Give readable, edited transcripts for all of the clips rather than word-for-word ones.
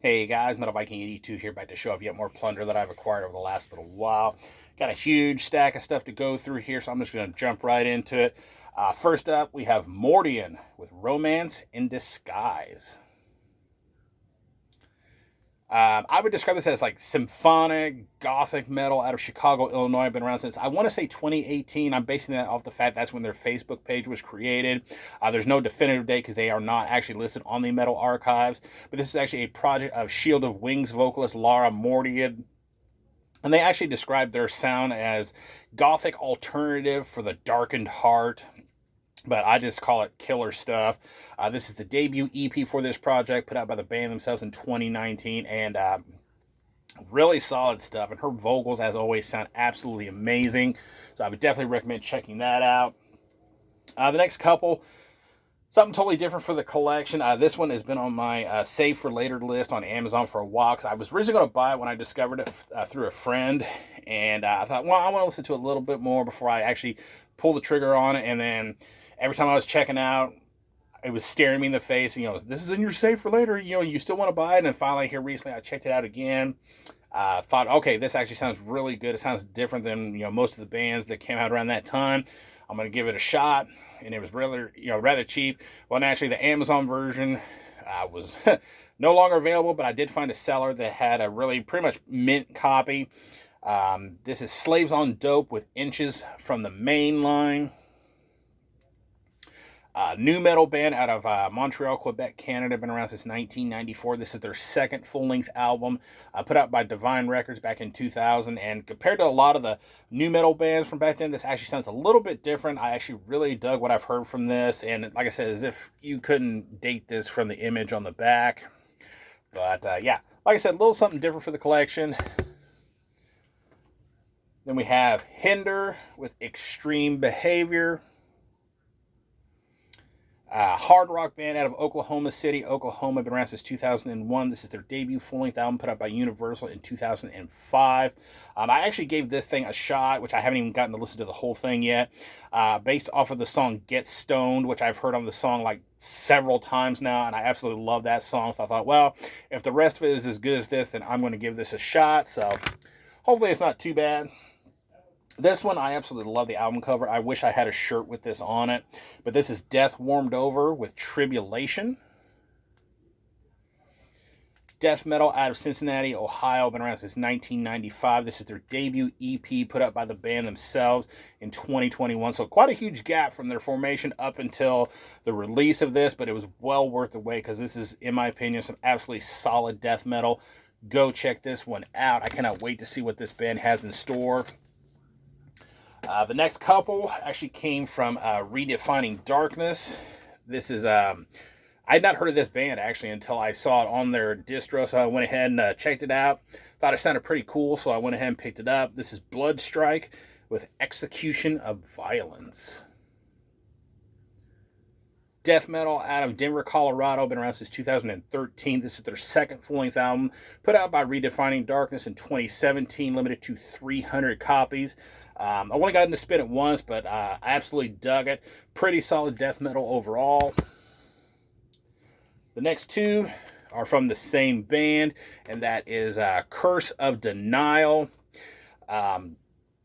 Hey guys, Metal Viking 82 here, back to show off yet more plunder that I've acquired over the last little while. Got a huge stack of stuff to go through here, so I'm just going to jump right into it. First up, we have Mordian with Romance in Disguise. I would describe this as like symphonic, gothic metal out of Chicago, Illinois. I've been around since, I want to say 2018. I'm basing that off the fact that's when their Facebook page was created. There's no definitive date because they are not actually listed on the Metal Archives. But this is actually a project of Shield of Wings vocalist Lara Mordian. And they actually describe their sound as gothic alternative for the darkened heart. But I just call it killer stuff. This is the debut EP for this project, put out by the band themselves in 2019, and really solid stuff. And her vocals, as always, sound absolutely amazing. So I would definitely recommend checking that out. The next couple, something totally different for the collection. This one has been on my save for later list on Amazon for a while. I was originally going to buy it when I discovered it through a friend. And I thought, well, I want to listen to it a little bit more before I actually pull the trigger on it. And then every time I was checking out, it was staring me in the face. This is in your save for later. You still want to buy it. And then finally here recently, I checked it out again. Thought, okay, this actually sounds really good. It sounds different than, most of the bands that came out around that time. I'm going to give it a shot. And it was rather cheap. Well, naturally, the Amazon version was no longer available, but I did find a seller that had a really pretty much mint copy. This is Slaves on Dope with Inches from the Main Line. New metal band out of Montreal, Quebec, Canada. Been around since 1994. This is their second full-length album, put out by Divine Records back in 2000. And compared to a lot of the new metal bands from back then, this actually sounds a little bit different. I actually really dug what I've heard from this. And like I said, as if you couldn't date this from the image on the back. But yeah, like I said, a little something different for the collection. Then we have Hinder with Extreme Behavior. Hard rock band out of Oklahoma City, Oklahoma. Been around since 2001. This is their debut full-length album put out by Universal in 2005. I actually gave this thing a shot, which I haven't even gotten to listen to the whole thing yet, based off of the song Get Stoned, which I've heard on the song like several times now, and I absolutely love that song. So I thought, well, if the rest of it is as good as this, then I'm going to give this a shot. So hopefully it's not too bad. This one, I absolutely love the album cover. I wish I had a shirt with this on it. But this is Death Warmed Over with Tribulation. Death metal out of Cincinnati, Ohio. Been around since 1995. This is their debut EP put out by the band themselves in 2021. So quite a huge gap from their formation up until the release of this. But it was well worth the wait because this is, in my opinion, some absolutely solid death metal. Go check this one out. I cannot wait to see what this band has in store. The next couple actually came from Redefining Darkness. This is, I had not heard of this band actually until I saw it on their distro, so I went ahead and checked it out. Thought it sounded pretty cool, so I went ahead and picked it up. This is Bloodstrike with Execution of Violence. Death metal out of Denver, Colorado. Been around since 2013. This is their second full-length album, put out by Redefining Darkness in 2017, limited to 300 copies. I only got to spin it once, but I absolutely dug it. Pretty solid death metal overall. The next two are from the same band, and that is Curse of Denial.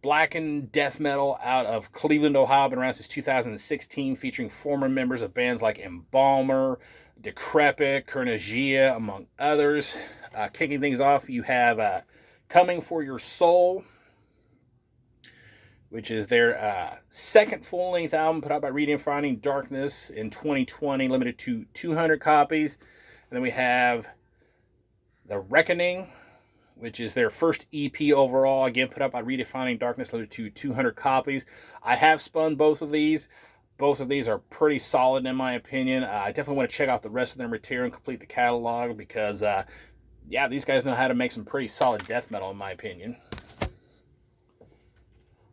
Blackened death metal out of Cleveland, Ohio. Been around since 2016, featuring former members of bands like Embalmer, Decrepit, Kernagia, among others. Kicking things off, you have Coming for Your Soul, which is their second full-length album put out by Redefining Darkness in 2020, limited to 200 copies. And then we have The Reckoning, which is their first EP overall, again put out by Redefining Darkness, limited to 200 copies. I have spun both of these. Both of these are pretty solid in my opinion. I definitely want to check out the rest of their material and complete the catalog because, yeah, these guys know how to make some pretty solid death metal in my opinion.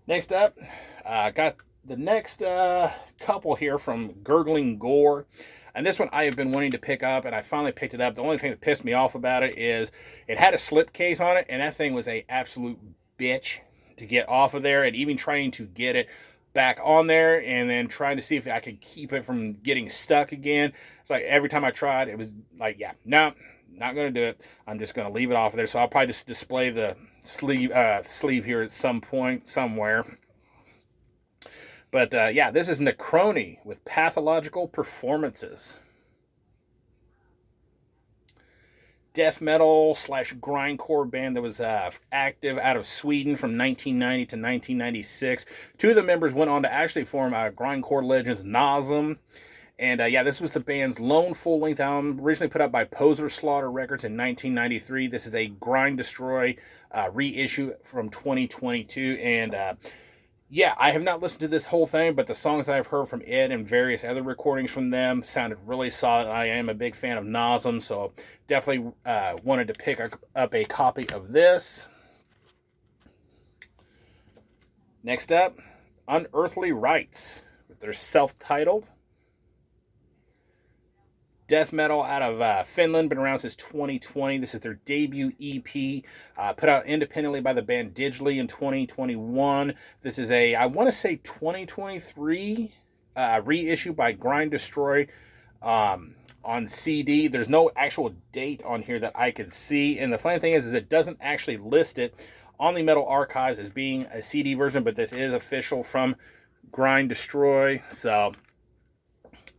Next up, got the next couple here from Gurgling Gore. And this one I have been wanting to pick up, and I finally picked it up. The only thing that pissed me off about it is it had a slip case on it, and that thing was a absolute bitch to get off of there. And even trying to get it back on there and then trying to see if I could keep it from getting stuck again. It's like every time I tried, it was like, yeah, no, not going to do it. I'm just going to leave it off of there. So I'll probably just display the sleeve here at some point, somewhere. But yeah, this is Necrony with Pathological Performances. Death metal / grindcore band that was active out of Sweden from 1990 to 1996. Two of the members went on to actually form grindcore legends Nasum. And yeah, this was the band's lone full-length album, originally put out by Poser Slaughter Records in 1993. This is a Grind Destroy reissue from 2022. And yeah, I have not listened to this whole thing, but the songs that I've heard from it and various other recordings from them sounded really solid. I am a big fan of Nasum, so definitely wanted to pick up a copy of this. Next up, Unearthly Rites with their self-titled death metal out of Finland, been around since 2020. This is their debut EP, put out independently by the band digitally in 2021. This is a, I want to say 2023 reissue by Grind Destroy on CD. There's no actual date on here that I could see. And the funny thing is it doesn't actually list it on the Metal Archives as being a CD version, but this is official from Grind Destroy. So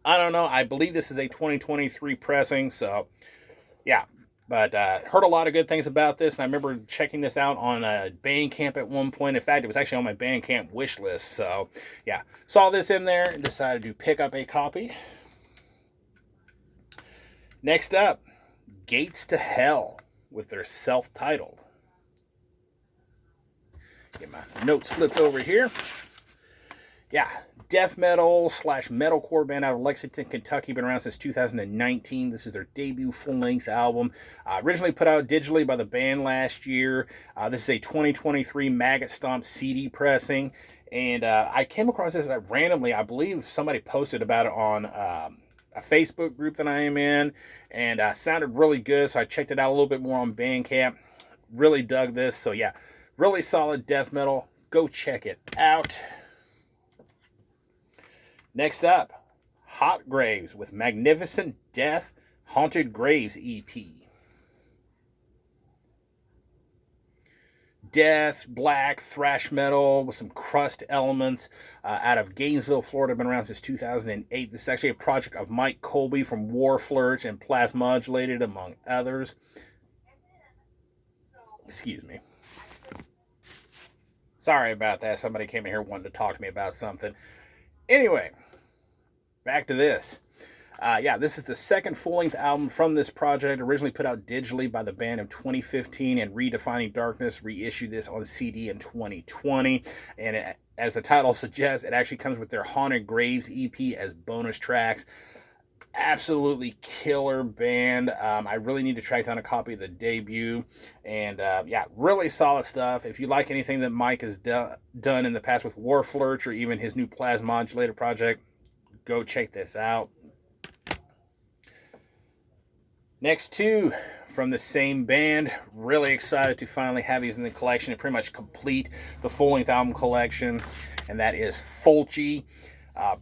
I don't know. I believe this is a 2023 pressing, so yeah. But heard a lot of good things about this, and I remember checking this out on Bandcamp at one point. In fact, it was actually on my Bandcamp wish list. So yeah, saw this in there and decided to pick up a copy. Next up, Gates to Hell with their self-titled. Get my notes flipped over here. Yeah, death metal / metalcore band out of Lexington, Kentucky. Been around since 2019. This is their debut full-length album. Originally put out digitally by the band last year. This is a 2023 Maggot Stomp CD pressing. And I came across this randomly. I believe somebody posted about it on a Facebook group that I am in. And sounded really good, so I checked it out a little bit more on Bandcamp. Really dug this. So yeah, really solid death metal. Go check it out. Next up, Hot Graves with Magnificent Death Haunted Graves EP. Death, black, thrash metal with some crust elements out of Gainesville, Florida. Been around since 2008. This is actually a project of Mike Colby from War Flourish and Plasmodulated, among others. Excuse me. Sorry about that. Somebody came in here wanting to talk to me about something. Anyway, back to this. Yeah, this is the second full-length album from this project, originally put out digitally by the band in 2015, and Redefining Darkness reissued this on CD in 2020. And as the title suggests, it actually comes with their Haunted Graves EP as bonus tracks. Absolutely killer band. I really need to track down a copy of the debut. And yeah, really solid stuff. If you like anything that Mike has done in the past with War Flourish or even his new Plasmodulated project, go check this out. Next two from the same band. Really excited to finally have these in the collection and pretty much complete the full-length album collection. And that is Fulci.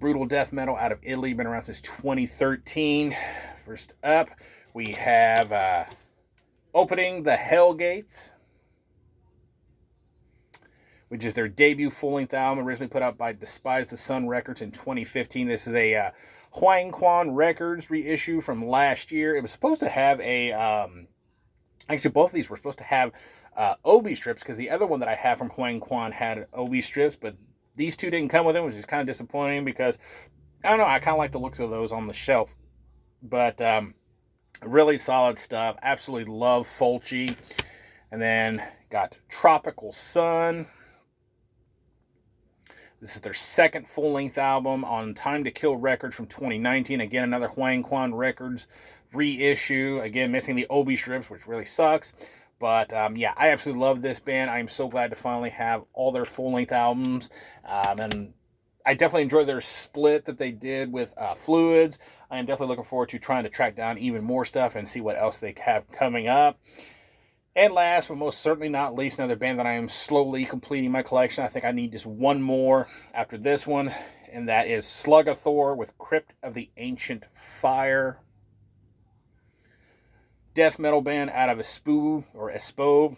Brutal death metal out of Italy. Been around since 2013. First up, we have Opening the Hell Gates, which is their debut full-length album, originally put out by Despise the Sun Records in 2015. This is a Huang Quan Records reissue from last year. It was supposed to have a... actually, both of these were supposed to have Obi strips, because the other one that I have from Huang Quan had Obi strips, but these two didn't come with them, which is kind of disappointing because, I don't know, I kind of like the looks of those on the shelf. But really solid stuff. Absolutely love Fulci. And then got Tropical Sun. This is their second full-length album on Time to Kill Records from 2019. Again, another Huang Quan Records reissue. Again, missing the Obi strips, which really sucks. But yeah, I absolutely love this band. I am so glad to finally have all their full-length albums. And I definitely enjoyed their split that they did with Fluids. I am definitely looking forward to trying to track down even more stuff and see what else they have coming up. And last, but most certainly not least, another band that I am slowly completing my collection. I think I need just one more after this one, and that is Slugathor with Crypt of the Ancient Fire. death metal band out of Espoo,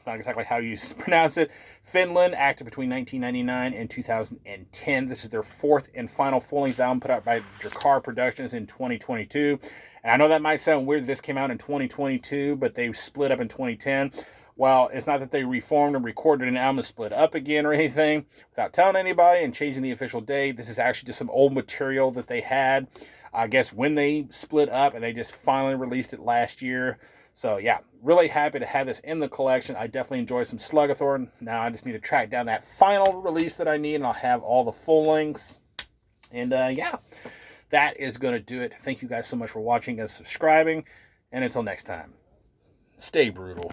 not exactly how you pronounce it, Finland, active between 1999 and 2010. This is their fourth and final full-length album put out by Drakkar Productions in 2022. And I know that might sound weird, this came out in 2022, but they split up in 2010. Well, it's not that they reformed and recorded an album and split up again or anything without telling anybody and changing the official date. This is actually just some old material that they had, I guess, when they split up, and they just finally released it last year. So, yeah, really happy to have this in the collection. I definitely enjoy some Sluggathor. Now I just need to track down that final release that I need, and I'll have all the full lengths. And, yeah, that is going to do it. Thank you guys so much for watching and subscribing. And until next time, stay brutal.